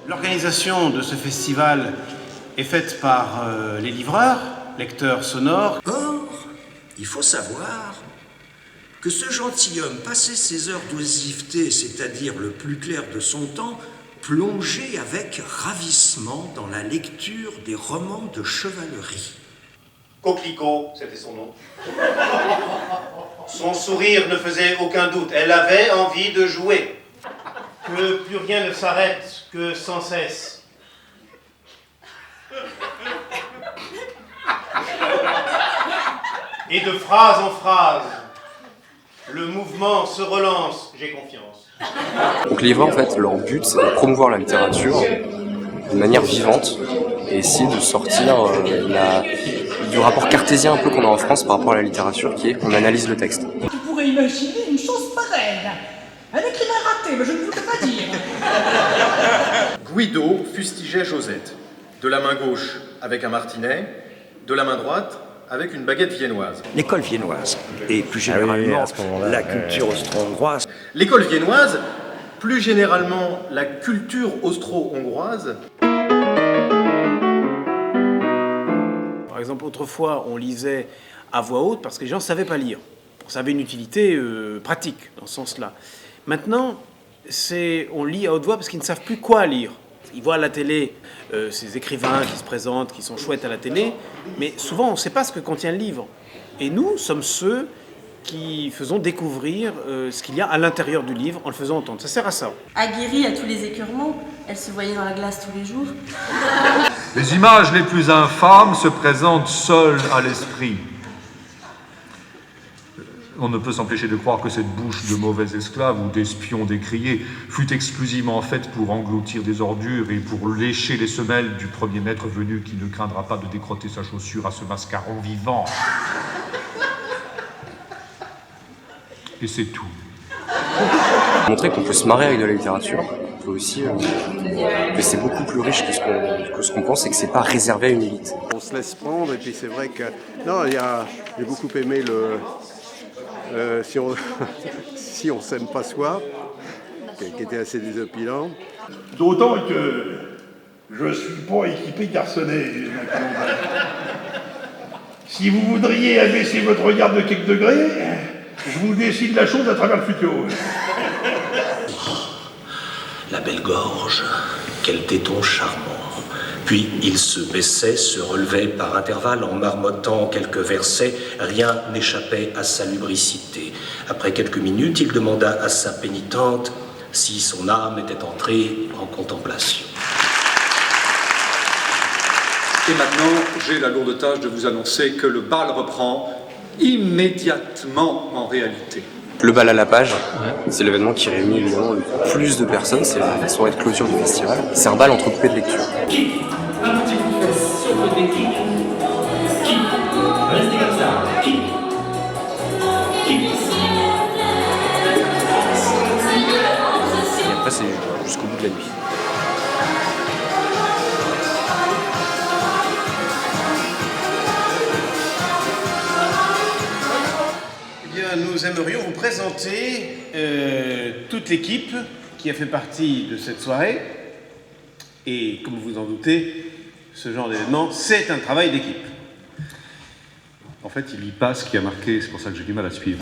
L'organisation de ce festival est faite par les livreurs, lecteurs sonores. Or, il faut savoir que ce gentilhomme passait ses heures d'oisiveté, c'est-à-dire le plus clair de son temps, plongé avec ravissement dans la lecture des romans de chevalerie. Coquelicot, c'était son nom. Son sourire ne faisait aucun doute. Elle avait envie de jouer. Que plus rien ne s'arrête que sans cesse. Et de phrase en phrase, le mouvement se relance, j'ai confiance. Donc les livreurs, en fait, leur but, c'est de promouvoir la littérature de manière vivante et essayer de sortir du rapport cartésien un peu qu'on a en France par rapport à la littérature, qui est on analyse le texte. Tu pourrais imaginer une chose pareille. Un écrivain raté, mais je ne voudrais pas dire. Guido fustigeait Josette, de la main gauche avec un martinet, de la main droite avec une baguette viennoise. L'école viennoise, et plus généralement la culture austro-hongroise. L'école viennoise, plus généralement la culture austro-hongroise. Par exemple, autrefois, on lisait à voix haute parce que les gens ne savaient pas lire. Ça avait une utilité pratique dans ce sens-là. Maintenant, on lit à haute voix parce qu'ils ne savent plus quoi lire. Ils voient à la télé ces écrivains qui se présentent, qui sont chouettes à la télé, mais souvent on ne sait pas ce que contient le livre. Et nous sommes ceux qui faisons découvrir ce qu'il y a à l'intérieur du livre en le faisant entendre. Ça sert à ça. Aguerrie à tous les écœurements, elle se voyait dans la glace tous les jours. Les images les plus infâmes se présentent seules à l'esprit. On ne peut s'empêcher de croire que cette bouche de mauvais esclaves ou d'espions décriés fut exclusivement faite pour engloutir des ordures et pour lécher les semelles du premier maître venu qui ne craindra pas de décrotter sa chaussure à ce mascaron vivant. Et c'est tout. Montrer qu'on peut se marrer avec de la littérature, on peut aussi que c'est beaucoup plus riche que ce qu'on pense et que c'est pas réservé à une élite. On se laisse prendre et puis c'est vrai que... Non, j'ai beaucoup aimé si on s'aime pas soi, qui était assez désopilant. D'autant que je suis pas équipé garçonnet. Si vous voudriez abaisser votre regard de quelques degrés, je vous décide la chose à travers le futur. La belle gorge, quel téton charmant. Puis il se baissait, se relevait par intervalles en marmottant quelques versets. Rien n'échappait à sa lubricité. Après quelques minutes, il demanda à sa pénitente si son âme était entrée en contemplation. Et maintenant, j'ai la lourde tâche de vous annoncer que le bal reprend immédiatement en réalité. Le bal à la page, c'est l'événement qui réunit évidemment le plus de personnes, c'est la soirée de clôture du festival. C'est un bal entrecoupé de lecture. Un petit coup de fesse sur le côté, kick. Restez comme ça, kick. Et après c'est jusqu'au bout de la nuit. Nous aimerions vous présenter toute l'équipe qui a fait partie de cette soirée. Et comme vous en doutez, ce genre d'événement, c'est un travail d'équipe. En fait, il y passe ce qui a marqué, c'est pour ça que j'ai du mal à suivre.